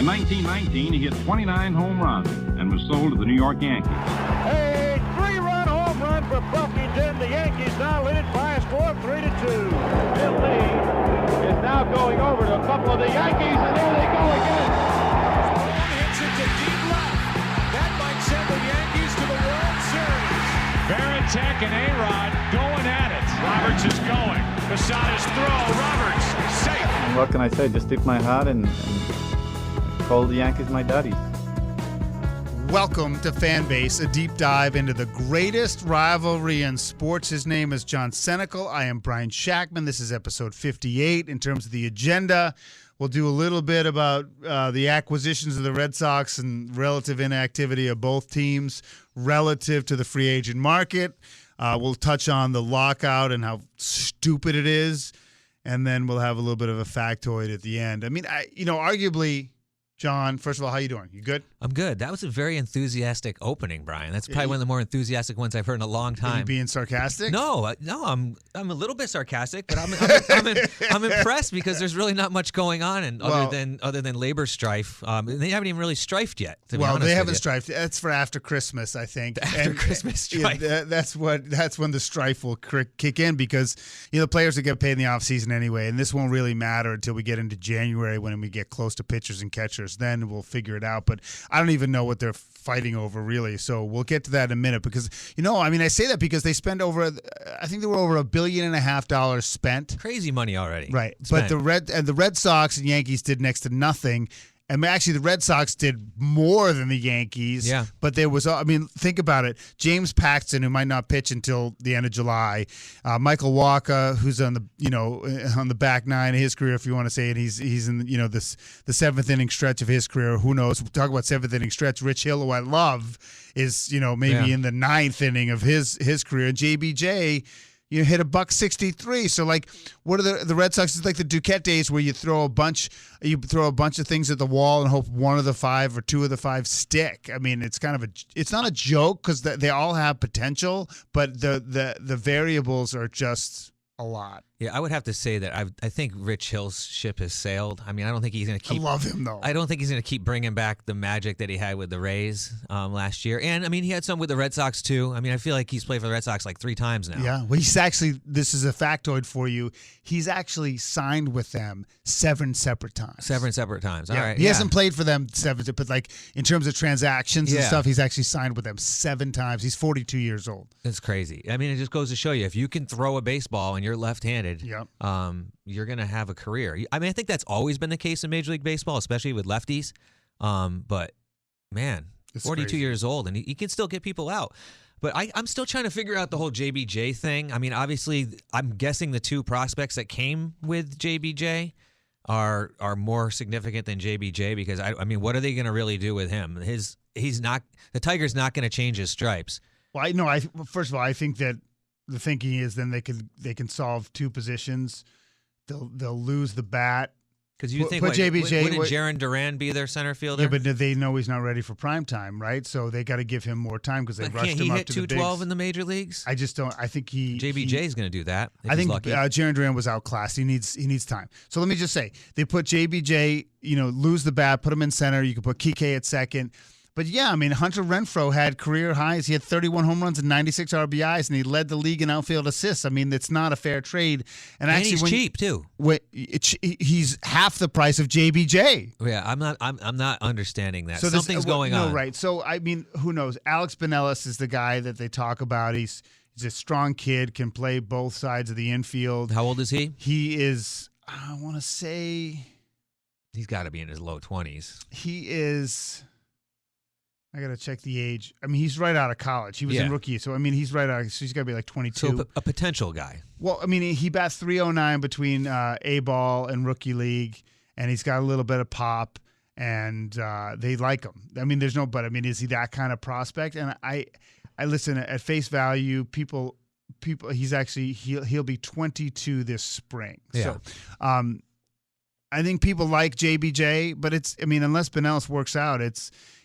In 1919, he hit 29 home runs and was sold to the New York Yankees. A three-run home run for Buffington. The Yankees now lead it by a score of 3-2. Bill Lee is now going over to a couple of the Yankees, and there they go again. Hits it to deep left. That might send the Yankees to the World Series. Varitek and A-Rod going at it. Roberts is going. Posada's throw. Roberts safe. And what can I say? Just tip my hat and call the Yankees my daddies. Welcome to Fanbase, a deep dive into the greatest rivalry in sports. His name is John Senecal. I am Brian Shackman. This is episode 58. In terms of the agenda, we'll do a little bit about the acquisitions of the Red Sox and relative inactivity of both teams relative to the free agent market. We'll touch on the lockout and how stupid it is. And then we'll have a little bit of a factoid at the end. I mean, arguably, John, first of all, how you doing? You good? I'm good. That was a very enthusiastic opening, Brian. That's probably one of the more enthusiastic ones I've heard in a long time. Are you being sarcastic? No, I'm a little bit sarcastic, but I'm impressed because there's really not much going on, and other than labor strife, they haven't even really strifed yet. Well, they haven't strifed. That's for after Christmas, I think. Christmas strife. Yeah, that's when the strife will kick in because the players will get paid in the offseason anyway, and this won't really matter until we get into January when we get close to pitchers and catchers. Then we'll figure it out, but I don't even know what they're fighting over really. So we'll get to that in a minute because I say that because they spend I think there were over $1.5 billion spent. Crazy money already. Right. Spent. But the Red Sox and Yankees did next to nothing. And actually, the Red Sox did more than the Yankees. Yeah. But there was, think about it. James Paxton, who might not pitch until the end of July. Michael Wacha, who's on the back nine of his career, if you want to say it. He's in the seventh inning stretch of his career. Who knows? We'll talk about seventh inning stretch. Rich Hill, who I love, is maybe in the ninth inning of his career. And JBJ. Hit $163. So what are the Red Sox? It's like the Duquette days where you throw a bunch of things at the wall and hope one of the five or two of the five stick. I mean, it's it's not a joke because they all have potential, but the variables are just a lot. Yeah, I would have to say that I think Rich Hill's ship has sailed. I mean, I don't think he's going to keep. I love him though. I don't think he's going to keep bringing back the magic that he had with the Rays last year. And I mean, he had some with the Red Sox too. I mean, I feel like he's played for the Red Sox like 3 times now. Yeah, well, he's actually. This is a factoid for you. He's actually signed with them 7 separate times. 7 separate times. All right. He hasn't played for them 7, but in terms of transactions and stuff, he's actually signed with them 7 times. He's 42 years old. It's crazy. I mean, it just goes to show you if you can throw a baseball and you're left-handed. Yep. You're going to have a career. I mean, I think that's always been the case in Major League Baseball, especially with lefties. But, man, it's 42 crazy. years old, and he can still get people out. But I'm still trying to figure out the whole JBJ thing. I mean, obviously, I'm guessing the 2 prospects that came with JBJ are more significant than JBJ because, I mean, what are they going to really do with him? The Tiger's not going to change his stripes. Well, first of all, I think that the thinking is then they can solve 2 positions. They'll lose the bat. Because you think JBJ, wouldn't Jaron Duran be their center fielder? Yeah, but they know he's not ready for prime time, right? So they got to give him more time because they rushed him up to the bigs. Can't he hit 212 in the major leagues? I just don't. I think JBJ's going to do that. I think Jaron Duran was outclassed. He needs time. So let me just say they put JBJ, lose the bat, put him in center. You can put Kike at second. But yeah, I mean, Hunter Renfroe had career highs. He had 31 home runs and 96 RBIs, and he led the league in outfield assists. I mean, it's not a fair trade. And actually, he's cheap too. He's half the price of JBJ. Yeah, I'm not understanding that. So something's going on. No, right. So I mean, who knows? Alex Binelas is the guy that they talk about. He's a strong kid, can play both sides of the infield. How old is he? He is. I want to say he's got to be in his low 20s. He is. I got to check the age. I mean, he's right out of college. He was in rookie. So, I mean, he's right out. So he's got to be like 22. So a potential guy. Well, I mean, he bats .309 between A-ball and rookie league, and he's got a little bit of pop, and they like him. I mean, there's no but. I mean, is he that kind of prospect? And I listen, at face value, people, he'll be 22 this spring. Yeah. So, I think people like JBJ, but unless Binelas works out,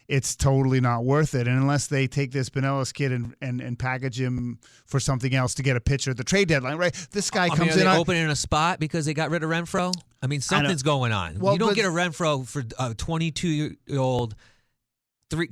it's totally not worth it. And unless they take this Binelas kid and package him for something else to get a pitcher at the trade deadline, right? This guy comes are in. They opening a spot because they got rid of Renfroe? I mean, something's going on. Well, you don't but- get a Renfroe for a 22-year-old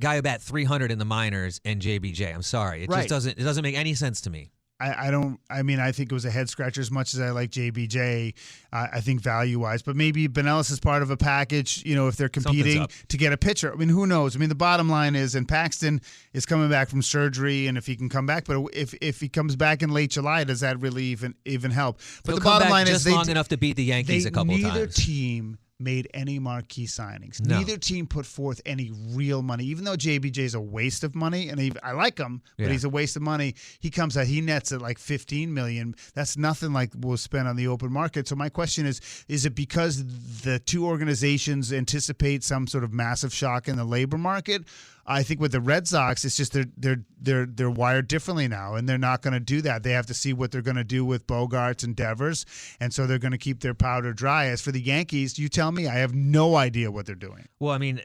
guy who bat 300 in the minors and JBJ. I'm sorry. It just doesn't. It doesn't make any sense to me. I don't. I mean, I think it was a head scratcher as much as I like JBJ. I think value wise, but maybe Benelis is part of a package. You know, if they're competing to get a pitcher. I mean, who knows? I mean, the bottom line is, and Paxton is coming back from surgery, and if he can come back, but if he comes back in late July, does that really even help? But He'll the bottom come back line just is long enough to beat the Yankees a couple of times. Neither team made any marquee signings. No. Neither team put forth any real money. Even though JBJ is a waste of money, and I like him, but he's a waste of money. He comes out, he nets at like $15 million. That's nothing like we'll spend on the open market. So my question is it because the two organizations anticipate some sort of massive shock in the labor market? I think with the Red Sox, it's just they're wired differently now, and they're not going to do that. They have to see what they're going to do with Bogarts and Devers, and so they're going to keep their powder dry. As for the Yankees, you tell me. I have no idea what they're doing. Well, I mean,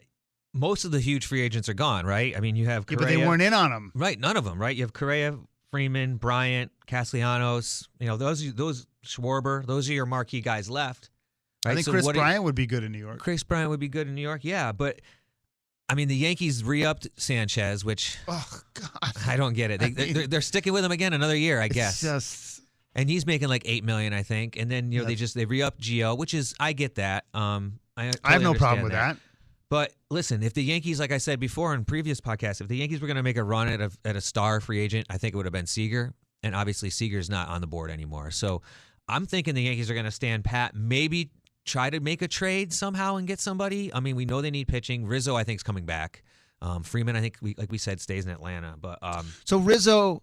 most of the huge free agents are gone, right? I mean, you have Correa. But they weren't in on them. Right, none of them, right? You have Correa, Freeman, Bryant, Castellanos. You know, those Schwarber, those are your marquee guys left. Right? I think Chris Bryant would be good in New York. Chris Bryant would be good in New York, yeah, but I mean, the Yankees re-upped Sanchez, which I don't get it. They're sticking with him again another year, I guess. And he's making like $8 million, I think. And then they re-upped Gio, which is I get that. I have no problem with that. But listen, if the Yankees, like I said before in previous podcasts, if the Yankees were going to make a run at a star free agent, I think it would have been Seager. And obviously, Seager's not on the board anymore. So I'm thinking the Yankees are going to stand pat, maybe try to make a trade somehow and get somebody. I mean, we know they need pitching. Rizzo, I think, is coming back. Freeman, I think, like we said, stays in Atlanta. But so Rizzo,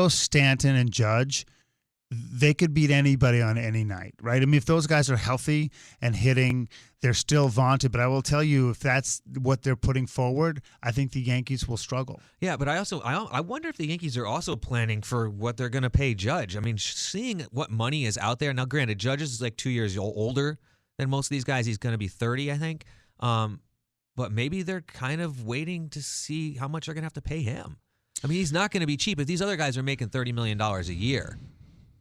Stanton, and Judge, they could beat anybody on any night, right? I mean, if those guys are healthy and hitting, they're still vaunted. But I will tell you, if that's what they're putting forward, I think the Yankees will struggle. Yeah, but I wonder if the Yankees are also planning for what they're going to pay Judge. I mean, seeing what money is out there. Now, granted, Judge is like 2 years older than most of these guys. He's going to be 30, I think. But maybe they're kind of waiting to see how much they're going to have to pay him. I mean, he's not going to be cheap. If these other guys are making $30 million a year,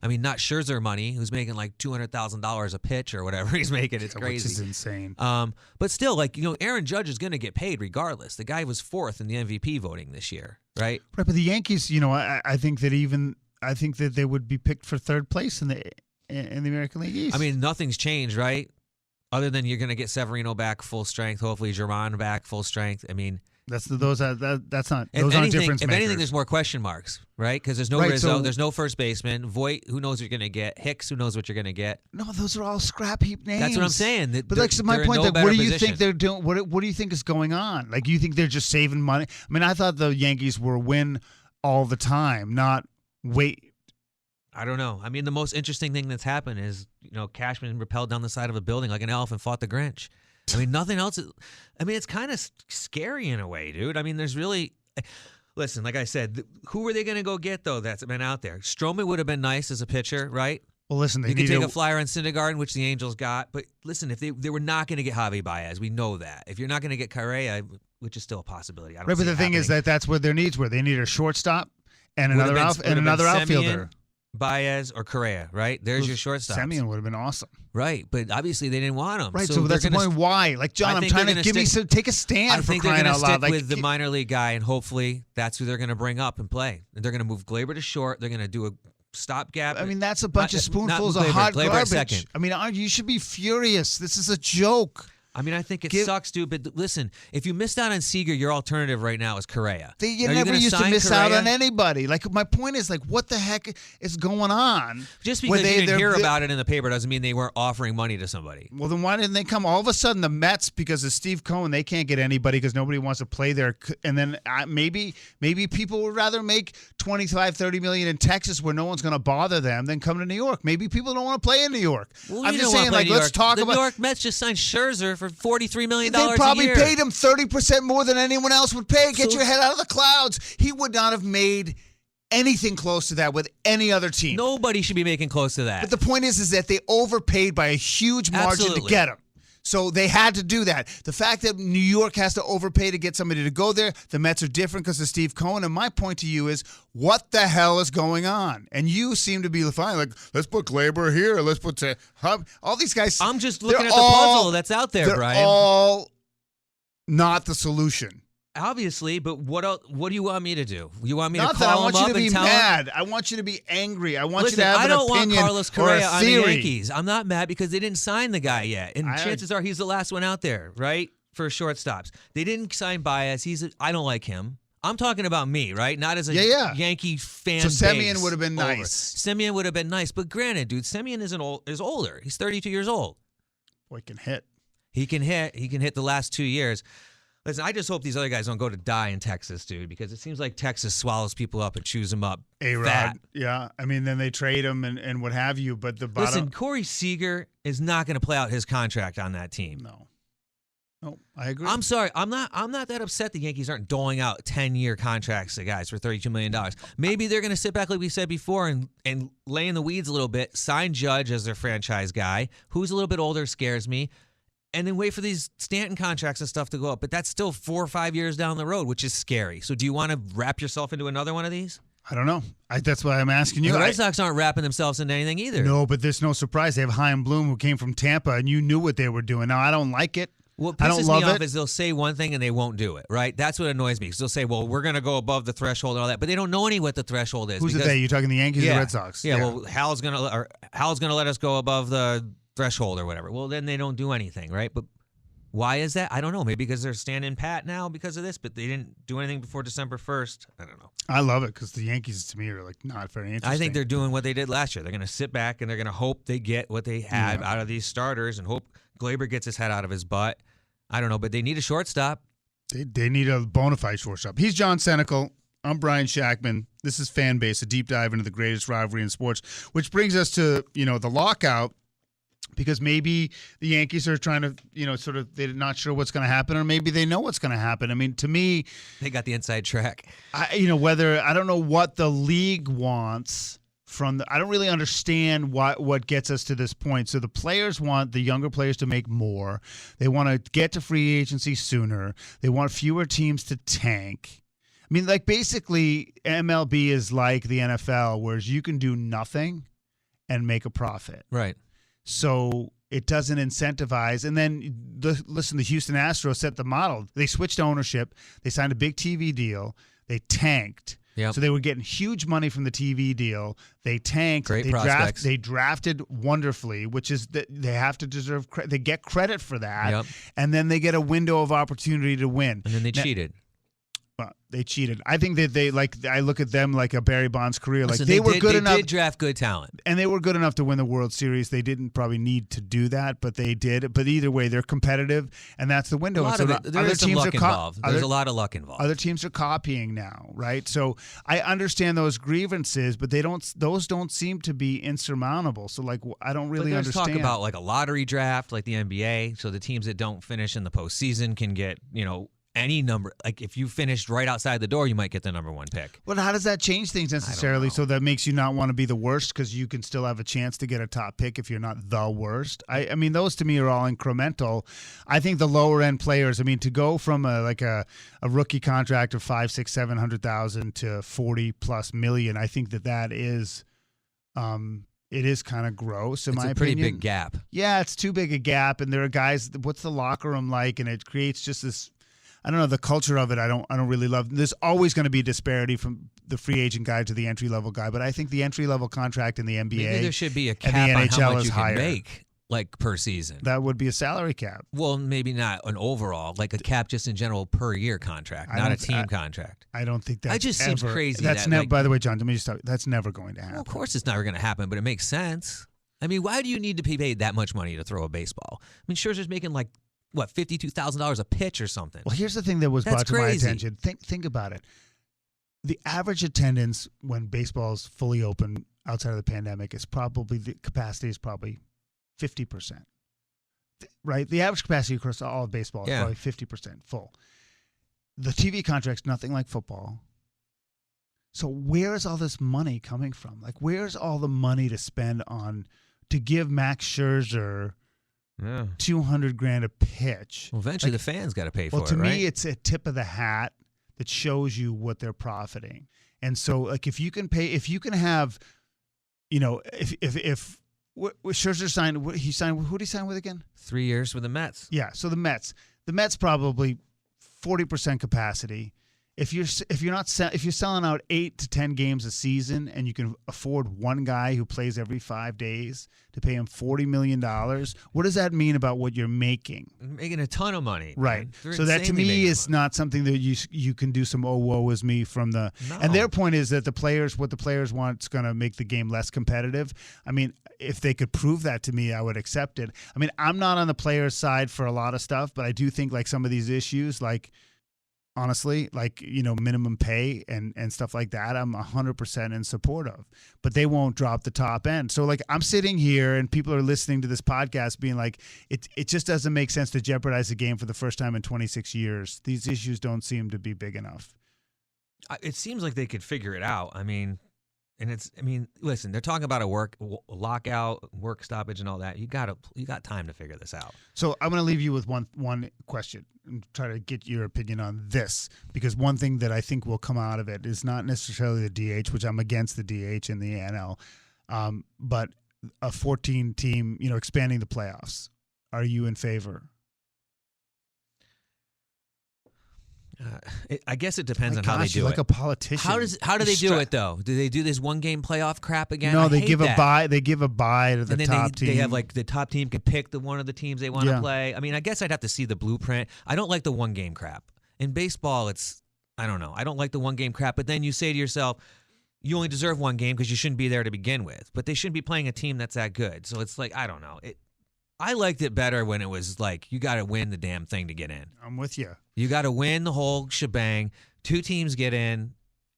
I mean, not Scherzer money, who's making like $200,000 a pitch or whatever he's making. It's crazy. Which is insane. But still, like, you know, Aaron Judge is going to get paid regardless. The guy was fourth in the MVP voting this year, right? Right, but the Yankees, you know, I think that they would be picked for third place in the American League East. I mean, nothing's changed, right? Other than you're going to get Severino back full strength, hopefully Germán back full strength. I mean, that's not those aren't difference If makers. anything, there's more question marks, right? Because there's no Rizzo, there's no first baseman. Voit, who knows what you're going to get? Hicks, who knows what you're going to get? No, those are all scrap heap names. That's what I'm saying. But like, so my point, what do you think they're doing? What do you think is going on? Like, you think they're just saving money? I mean, I thought the Yankees were win all the time, not wait. I don't know. I mean, the most interesting thing that's happened is, you know, Cashman rappelled down the side of a building like an elf and fought the Grinch. I mean, nothing else. I mean, it's kind of scary in a way, dude. I mean, there's really. Listen, like I said, who were they going to go get, though, that's been out there? Stroman would have been nice as a pitcher, right? Well, listen, you could take a flyer on Syndergaard, which the Angels got. But listen, if they were not going to get Javi Baez, we know that. If you're not going to get Correa, which is still a possibility. I don't right, but the thing is that's where their needs were. They needed a shortstop and another outfielder. Baez or Correa, right? There's your shortstop. Semien would have been awesome. Right, but obviously they didn't want him. Right, so that's the point. Why? Like, John, I'm trying to take a stand for crying out loud. I think they're going to stick with the minor league guy, and hopefully that's who they're going to bring up and play. And they're going to move Glaber to short. They're going to do a stopgap. I mean, that's a bunch of spoonfuls of hot garbage. I mean, you should be furious. This is a joke. I mean, I think it sucks, dude. But listen, if you missed out on Seager, your alternative right now is Correa. You never used to miss out on anybody. Like, my point is, like, what the heck is going on? Just because you didn't hear about it in the paper doesn't mean they weren't offering money to somebody. Well, then why didn't they come? All of a sudden, the Mets, because of Steve Cohen, they can't get anybody because nobody wants to play there. And then maybe people would rather make $25-30 million in Texas where no one's going to bother them than come to New York. Maybe people don't want to play in New York. Well, I'm just saying, like, let's talk about. The New York Mets just signed Scherzer for $43 million They probably paid him 30% more than anyone else would pay. Get your head out of the clouds. He would not have made anything close to that with any other team. Nobody should be making close to that. But the point is that they overpaid by a huge margin to get him. So they had to do that. The fact that New York has to overpay to get somebody to go there, the Mets are different because of Steve Cohen. And my point to you is, what the hell is going on? And you seem to be fine. Like, let's put Glaber here. Let's put all these guys. I'm just looking at the puzzle that's out there, they're Brian. all not the solution. Obviously, but what else, what do you want me to do? You want me to Nothing. call I him want you up to be and tell mad. him? I want you to be angry. I want Listen, you to have I an don't want opinion Carlos or a Correa on the theory. Yankees. I'm not mad because they didn't sign the guy yet, and chances are he's the last one out there, right, for shortstops. They didn't sign Baez. I don't like him. I'm talking about me, right? Not as a Yankee fan. So base Semien would have been over. nice. Semien would have been nice, but granted, dude, Semien is older. He's 32 years old. Boy, he can hit. He can hit. He can hit the last 2 years. Listen, I just hope these other guys don't go to die in Texas, dude, because it seems like Texas swallows people up and chews them up. A-Rod, yeah. I mean, then they trade him and what have you, but the bottom... Listen, Corey Seager is not going to play out his contract on that team. No, I agree. I'm sorry. I'm not that upset the Yankees aren't doling out 10-year contracts to guys for $32 million. Maybe they're going to sit back, like we said before, and lay in the weeds a little bit, sign Judge as their franchise guy, who's a little bit older, scares me, and then wait for these Stanton contracts and stuff to go up. But that's still 4 or 5 years down the road, which is scary. So do you want to wrap yourself into another one of these? I don't know. That's why I'm asking you. The Red Sox aren't wrapping themselves into anything either. No, but there's no surprise. They have Chaim Bloom, who came from Tampa, and you knew what they were doing. Now, I don't like it. What I don't pisses love me off it. is they'll say one thing and they won't do it, right? That's what annoys me. Because they'll say, well, we're going to go above the threshold and all that, but they don't know what the threshold is. Who's it they? You talking the Yankees or the Red Sox? Yeah, well, Hal's going to let us go above the threshold or whatever. Well, then they don't do anything, right? But why is that? I don't know. Maybe because they're standing pat now because of this, but they didn't do anything before December 1st. I don't know. I love it because the Yankees, to me, are like not very interesting. I think they're doing what they did last year. They're going to sit back and they're going to hope they get what they have out of these starters and hope Glaber gets his head out of his butt. I don't know, but they need a shortstop. They need a bona fide shortstop. He's John Senecal. I'm Brian Shackman. This is Fan Base, a deep dive into the greatest rivalry in sports, which brings us to, the lockout, because maybe the Yankees are trying to, they're not sure what's going to happen, or maybe they know what's going to happen. I mean, to me, they got the inside track. I don't know what the league wants I don't really understand what gets us to this point. So the players want the younger players to make more. They want to get to free agency sooner. They want fewer teams to tank. I mean, like, basically, MLB is like the NFL, whereas you can do nothing and make a profit. Right. So it doesn't incentivize. And then, listen, the Houston Astros set the model. They switched ownership. They signed a big TV deal. They tanked. Yep. So they were getting huge money from the TV deal. They tanked. Great prospects. They drafted wonderfully, which is that they have to deserve credit. They get credit for that. Yep. And then they get a window of opportunity to win. And then they cheated. They cheated. I think that I look at them like a Barry Bonds career. Listen, they were good enough. They did draft good talent. And they were good enough to win the World Series. They didn't probably need to do that, but they did. But either way, they're competitive, and that's the window. There's some luck involved. There's a lot of luck involved. Other teams are copying now, right? So I understand those grievances, but those don't seem to be insurmountable. So, like, I don't really understand. Talk about like a lottery draft, like the NBA, so the teams that don't finish in the postseason can get, any number. Like, if you finished right outside the door, you might get the number 1 pick. Well, how does that change things necessarily? So that makes you not want to be the worst because you can still have a chance to get a top pick if you're not the worst. I mean, those to me are all incremental. I think the lower end players, to go from a rookie contract of $500,000, $600,000, $700,000 to $40+ million, I think that is. It is kind of gross, in my opinion. It's a pretty big gap. Yeah, it's too big a gap, and there are guys. What's the locker room like? And it creates just this. I don't know, the culture of it. I don't really love. There's always going to be disparity from the free agent guy to the entry level guy, but I think the entry level contract in the NBA, maybe there should be a cap and the on NHL how much is you higher. can make, like, per season. That would be a salary cap. Well, maybe not an overall, like a cap just in general per year contract, not a team contract. I don't think that's. That just seems crazy. That's never. By the way, John, let me just tell you, that's never going to happen. Well, of course, it's never going to happen, but it makes sense. I mean, why do you need to be paid that much money to throw a baseball? I mean, Scherzer's making $52,000 a pitch or something. Well, here's the thing that was brought to my attention. Think about it. The average attendance when baseball is fully open outside of the pandemic is probably, the capacity is probably 50%. Right? The average capacity across all of baseball is probably 50% full. The TV contract's nothing like football. So where is all this money coming from? Like, where's all the money to spend on to give Max Scherzer Yeah. $200,000 a pitch. Well, eventually the fans got to pay for Well, it, to right? me, it's a tip of the hat that shows you what they're profiting. And so, like, if you can have, if Scherzer signed, who did he sign with again? 3 years with the Mets. Yeah. So the Mets probably 40% capacity. If you're selling out 8 to 10 games a season and you can afford one guy who plays every 5 days to pay him $40 million, what does that mean about what you're making? Making a ton of money. Right. They're So that to insanely me making is money. not something that you can do some woe is me from the. No. And their point is that what the players want is going to make the game less competitive. I mean, if they could prove that to me, I would accept it. I mean, I'm not on the players' side for a lot of stuff, but I do think like some of these issues, like, honestly, like, minimum pay and stuff like that, I'm 100% in support of. But they won't drop the top end. So, like, I'm sitting here and people are listening to this podcast being like, it just doesn't make sense to jeopardize the game for the first time in 26 years. These issues don't seem to be big enough. It seems like they could figure it out. Listen, they're talking about a lockout, work stoppage, and all that. You got time to figure this out. So I'm going to leave you with one question and try to get your opinion on this, because one thing that I think will come out of it is not necessarily the DH, which I'm against the DH in the NL, but a 14-team, expanding the playoffs. Are you in favor? I guess it depends on My how they gosh, do you're it. like a politician. How do they do it though? Do they do this 1-game playoff crap again? No, I they hate give that. a bye. They give a bye to the and then top team. They have like the top team can pick one of the teams they want to Yeah. play. I mean, I guess I'd have to see the blueprint. I don't like the 1-game crap. In baseball, I don't know. I don't like the 1-game crap. But then you say to yourself, you only deserve 1 game because you shouldn't be there to begin with. But they shouldn't be playing a team that's that good. So it's like, I don't know. I liked it better when it was like you got to win the damn thing to get in. I'm with you. You got to win the whole shebang. 2 teams get in,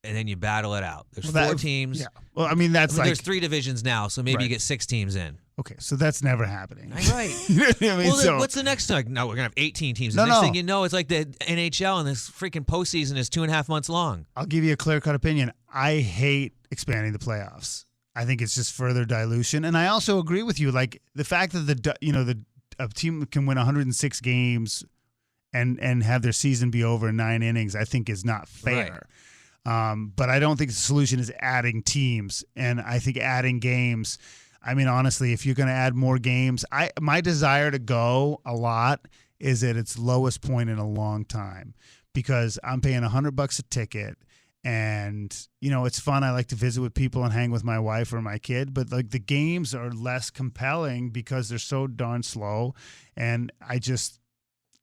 and then you battle it out. There's 4 teams. Yeah. Well, I mean, that's like there's 3 divisions now, so maybe you Right. get 6 teams in. Okay, so that's never happening. Right. You know what I mean? Well, then So- what's the next thing? No, we're gonna have 18 teams. No, The next no. thing you know, it's like the NHL, and this freaking postseason is 2.5 months long. I'll give you a clear-cut opinion. I hate expanding the playoffs. I think it's just further dilution, and I also agree with you. Like the fact that a team can win 106 games and have their season be over in 9 innings, I think is not fair. But I don't think the solution is adding teams, and I think adding games. I mean, honestly, if you're going to add more games, my desire to go a lot is at its lowest point in a long time, because I'm paying $100 a ticket. And, it's fun. I like to visit with people and hang with my wife or my kid, but like the games are less compelling because they're so darn slow. And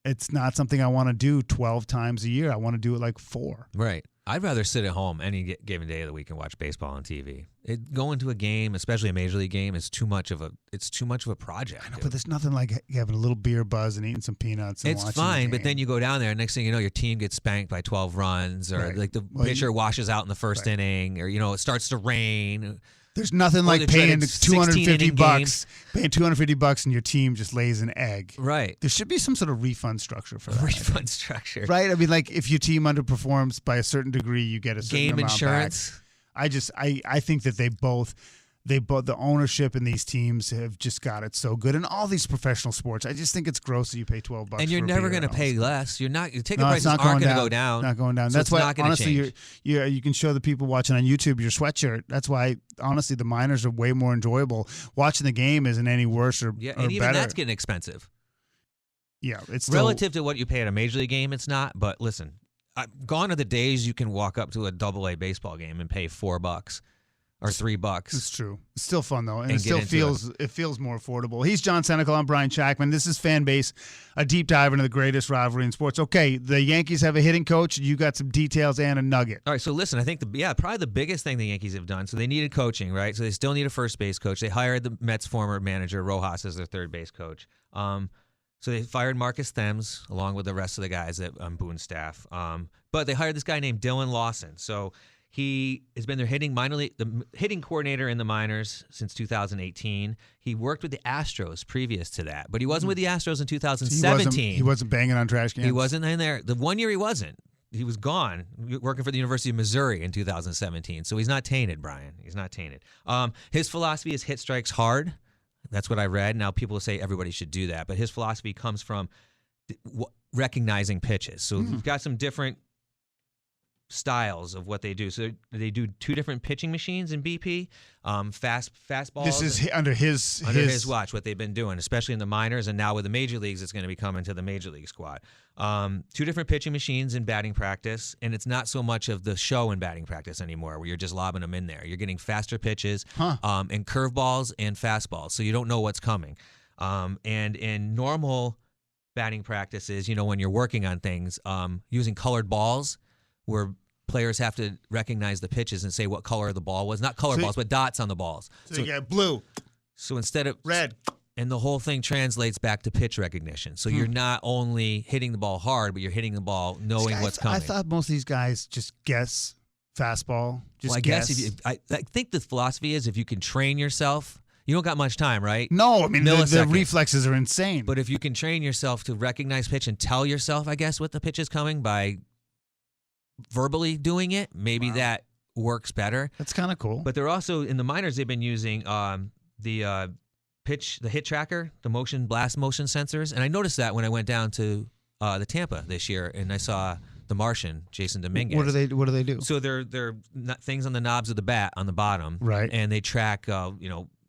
it's not something I want to do 12 times a year. I want to do it like 4. Right. I'd rather sit at home any given day of the week and watch baseball on TV. Going to a game, especially a major league game, is too much of a project. I know, but there's nothing like having a little beer buzz and eating some peanuts. And It's watching fine, the but game. then you go down there, and next thing you know, your team gets spanked by 12 runs, or Right. like the Well, pitcher washes out in the first Right. inning, or it starts to rain. There's nothing Or like the paying dreaded 250 16-inning bucks, paying $250 and your team just lays an egg. Right. There should be some sort of refund structure for that. Refund structure. Right? I mean, like if your team underperforms by a certain degree, you get a certain Game amount insurance. back. I think that they both the ownership in these teams have just got it so good. In all these professional sports, I just think it's gross that you pay $12. And you're for a never beer going to and all pay this. less. Your ticket No, prices it's not aren't going going to go down. Not going down. So That's it's why, not gonna honestly, change. you can show the people watching on YouTube your sweatshirt. That's why, honestly, the minors are way more enjoyable. Watching the game isn't any worse or, Yeah, or and even better. that's getting expensive. Yeah, it's still, Relative to what you pay at a major league game, it's not. But listen, gone are the days you can walk up to a AA baseball game and pay $4 or $3. It's true. It's still fun though, and And it still get into feels more affordable. He's John Senecal. I'm Brian Shackman. This is Fan Base, a deep dive into the greatest rivalry in sports. Okay, the Yankees have a hitting coach. You got some details and a nugget. All right, so listen, I think probably the biggest thing the Yankees have done. So they needed coaching, right? So they still need a first base coach. They hired the Mets' former manager Rojas as their third base coach. So they fired Marcus Thames along with the rest of the guys at Boone's staff. But they hired this guy named Dylan Lawson. So he has been their the hitting coordinator in the minors since 2018. He worked with the Astros previous to that, but he wasn't with the Astros in 2017. He wasn't banging on trash cans. He wasn't in there. The 1 year he wasn't. He was gone, working for the University of Missouri in 2017. So he's not tainted, Brian. He's not tainted. His philosophy is hit strikes hard. That's what I read. Now people say everybody should do that, but his philosophy comes from recognizing pitches. So we've got some different styles of what they do. So they do 2 different pitching machines in BP, fastballs. This is under his watch, what they've been doing, especially in the minors, and now with the major leagues, it's going to be coming to the major league squad. 2 different pitching machines in batting practice, and it's not so much of the show in batting practice anymore, where you're just lobbing them in there. You're getting faster pitches, and curveballs and fastballs, so you don't know what's coming. And in normal batting practices, when you're working on things, using colored balls, where players have to recognize the pitches and say what color the ball was. Not color balls, but dots on the balls. So you got blue. So instead of red. And the whole thing translates back to pitch recognition. So you're not only hitting the ball hard, but you're hitting the ball knowing what's coming. I thought most of these guys just guess fastball. I guess I think the philosophy is if you can train yourself, you don't got much time, right? No, I mean, the reflexes are insane. But if you can train yourself to recognize pitch and tell yourself, I guess, what the pitch is coming by verbally doing it, maybe that works better. That's kind of cool. But they're also, in the minors, they've been using the hit tracker, the blast motion sensors. And I noticed that when I went down to the Tampa this year and I saw the Martian, Jason Dominguez. What do they do? So they're things on the knobs of the bat on the bottom. Right. And they track,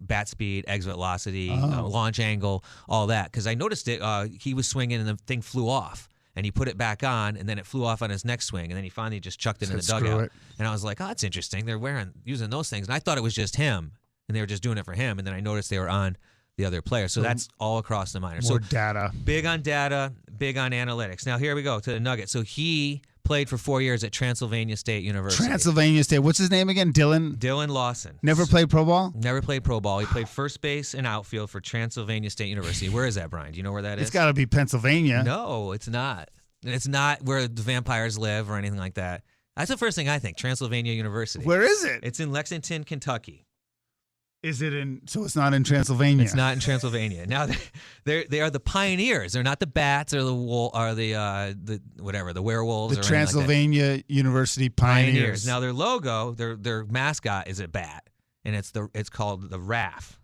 bat speed, exit velocity, launch angle, all that. Because I noticed it, he was swinging and the thing flew off. And he put it back on, and then it flew off on his next swing, and then he finally just chucked it in the dugout. And I was like, oh, that's interesting. They're using those things. And I thought it was just him, and they were just doing it for him. And then I noticed they were on the other player. So that's all across the minors. More data. Big on data, big on analytics. Now, here we go to the Nugget. So he played for 4 years at Transylvania State University. Transylvania State. What's his name again? Dylan Lawson. Never played pro ball? Never played pro ball. He played first base and outfield for Transylvania State University. Where is that, Brian? Do you know where that is? It's got to be Pennsylvania. No, it's not. It's not where the vampires live or anything like that. That's the first thing I think, Transylvania University. Where is it? It's in Lexington, Kentucky. Is it in? So it's not in Transylvania. It's not in Transylvania. Now they are the pioneers. They're not the bats or the werewolves. The or Transylvania like University Pioneers. Now their logo, their mascot is a bat, and it's called the RAF.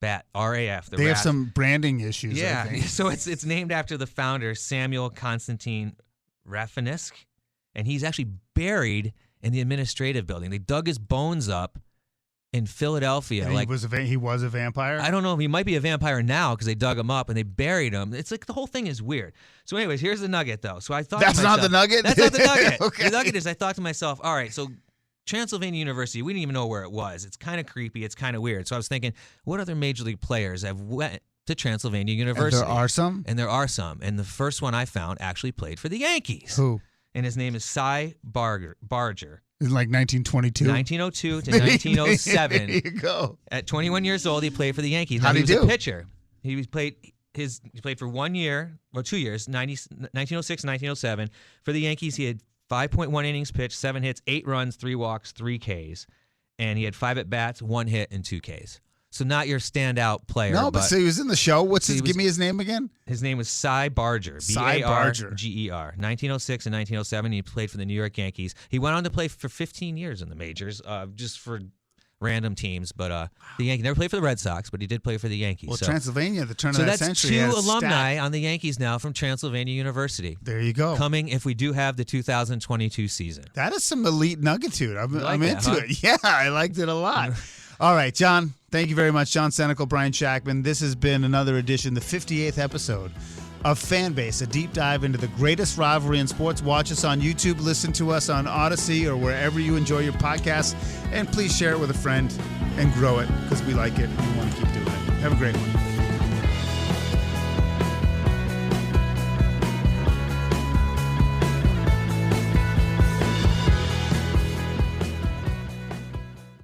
Bat, RAF. They have some branding issues. Yeah, I think. So it's named after the founder, Samuel Constantine Rafinesque, and he's actually buried in the administrative building. They dug his bones up in Philadelphia. And he was a vampire? I don't know. He might be a vampire now because they dug him up and they buried him. It's like the whole thing is weird. So anyways, here's the Nugget, though. So I thought That's not the Nugget? That's not the Nugget. Okay. The Nugget is I thought to myself, all right, so Transylvania University, we didn't even know where it was. It's kind of creepy. It's kind of weird. So I was thinking, what other major league players have went to Transylvania University? And there are some? And there are some. And the first one I found actually played for the Yankees. Who? And his name is Cy Barger. In like 1922? 1902 to 1907. There you go. At 21 years old, he played for the Yankees. How'd he was do? a pitcher. He played for 1 year, or 2 years, 1906 and 1907. For the Yankees, he had 5.1 innings pitched, 7 hits, 8 runs, 3 walks, 3 Ks. And he had 5 at-bats, 1 hit, and 2 Ks. So not your standout player. No, but so he was in the show. Give me his name again? His name was Cy Barger. Cy Barger. Barger. 1906 and 1907, he played for the New York Yankees. He went on to play for 15 years in the majors, just for random teams. But the Yankees never played for the Red Sox, but he did play for the Yankees. Well, Transylvania, the turn of that century. So that's 2 alumni on the Yankees now from Transylvania University. There you go. Coming if we do have the 2022 season. That is some elite nuggitude. I'm into huh? it. Yeah, I liked it a lot. All right, John, thank you very much. John Senecal, Brian Shackman. This has been another edition, the 58th episode of Fanbase, a deep dive into the greatest rivalry in sports. Watch us on YouTube, listen to us on Odyssey or wherever you enjoy your podcasts, and please share it with a friend and grow it because we like it and we want to keep doing it. Have a great one.